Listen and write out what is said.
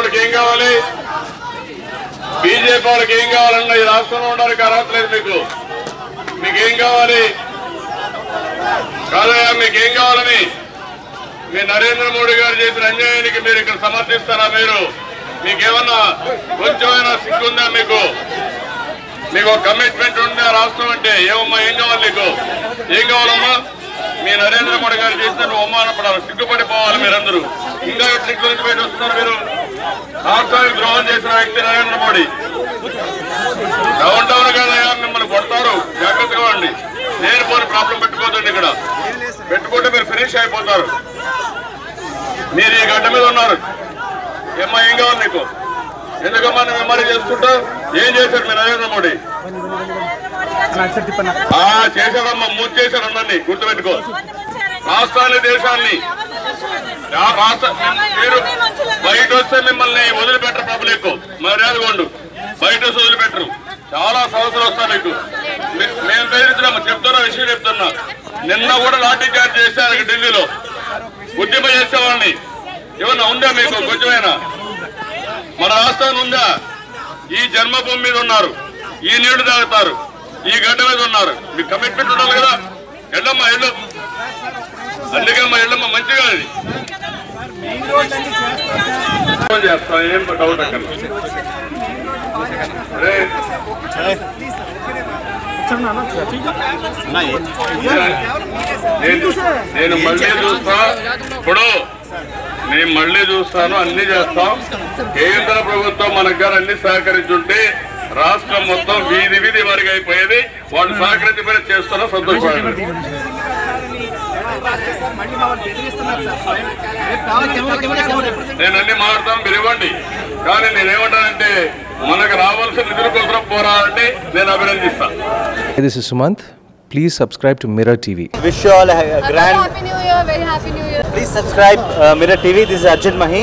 వాళ్ళకి ఏం కావాలి, బీజేపీ వాళ్ళకి ఏం కావాలన్నా ఈ రాష్ట్రంలో ఉండడానికి అర్హత లేదు. మీకేం కావాలి కాదయా, మీకేం కావాలని మీ నరేంద్ర మోడీ గారు చేసిన అన్యాయానికి మీరు ఇక్కడ సమర్థిస్తారా? మీకేమన్నా కొంచెమైనా సిగ్గుందా? మీకు కమిట్మెంట్ ఉందా రాష్ట్రం అంటే? ఏమమ్మా, ఏం కావాలి నీకు? ఏం కావాలమ్మా? మీ నరేంద్ర మోడీ గారు చేసిన నువ్వు అవమానపడాలి, సిగ్గుపడిపోవాలి మీరందరూ. ఇంకా సిగ్గు నుంచి బయట వస్తున్నారు మీరు. రాష్ట్రానికి ద్రోహం చేసిన వ్యక్తి నరేంద్ర మోడీ. డౌన్ టౌన్ కాదయా, మిమ్మల్ని కొడతారు, జాగ్రత్తగా ఉండి. నేను పోని ప్రాబ్లం పెట్టుకోదండి. ఇక్కడ పెట్టుకుంటే మీరు ఫినిష్ అయిపోతారు. మీరు ఈ గడ్డ మీద ఉన్నారు. ఏమ్మా, ఏం కావాలి నీకు? ఎందుకమ్మా నువ్వు ఎంఆర్ఐ చేసుకుంటా? ఏం చేశాడు మీ నరేంద్ర మోడీ? చేశాడమ్మా, మూడు చేశాడు. అందరినీ గుర్తుపెట్టుకో. రాష్ట్రాన్ని, దేశాన్ని మీరు బయట వస్తే మిమ్మల్ని వదిలిపెట్టరు. పబ్లిక్ మర్యాదగొండు, బయట వస్తే వదిలిపెట్టరు. చాలా సమస్యలు వస్తాయి మీకు. మేము బెదిరిస్తున్నాము, చెప్తున్నా, విషయం చెప్తున్నా. నిన్న కూడా లాఠీ చార్జ్ చేశారు ఢిల్లీలో. ఉద్యమ చేసేవాళ్ళని ఏమన్నా ఉందా మీకు? కొంచెమైనా మన రాష్ట్రాన్ని ఉందా? ఈ జన్మభూమి మీద ఉన్నారు, ఈ నీళ్లు తాగుతారు, ఈ గడ్డ మీద ఉన్నారు. మీకు కమిట్మెంట్ ఉండాలి కదా. ఎల్లమ్మా, ఎల్లు. అందుకమ్మా, ఎల్లమ్మా, మంచిగా అది చేస్తాం. ఏం డౌట్ అక్కడ. నేను మళ్ళీ చూస్తా. ఇప్పుడు నేను మళ్ళీ చూస్తాను, అన్ని చేస్తాం. కేంద్ర ప్రభుత్వం మనకు గారు అన్ని సహకరించుంటే రాష్ట్రం మొత్తం వీధి వీధి వరకు అయిపోయేది. వాళ్ళు సహకరించబడి చేస్తున్నా, సంతోషపడండి. నేను అన్ని మాట్లాడతాను, మీరు ఇవ్వండి. కానీ నేనేమంటానంటే మనకు రావాల్సిన నిధుల కోసం పోరాడంటే నేను అభినందిస్తాను. This is Sumant. Please subscribe to Mirror TV. Wish you all a grand Happy New Year, very happy New Year. Please subscribe Mirror TV. This is Arjun Mahi.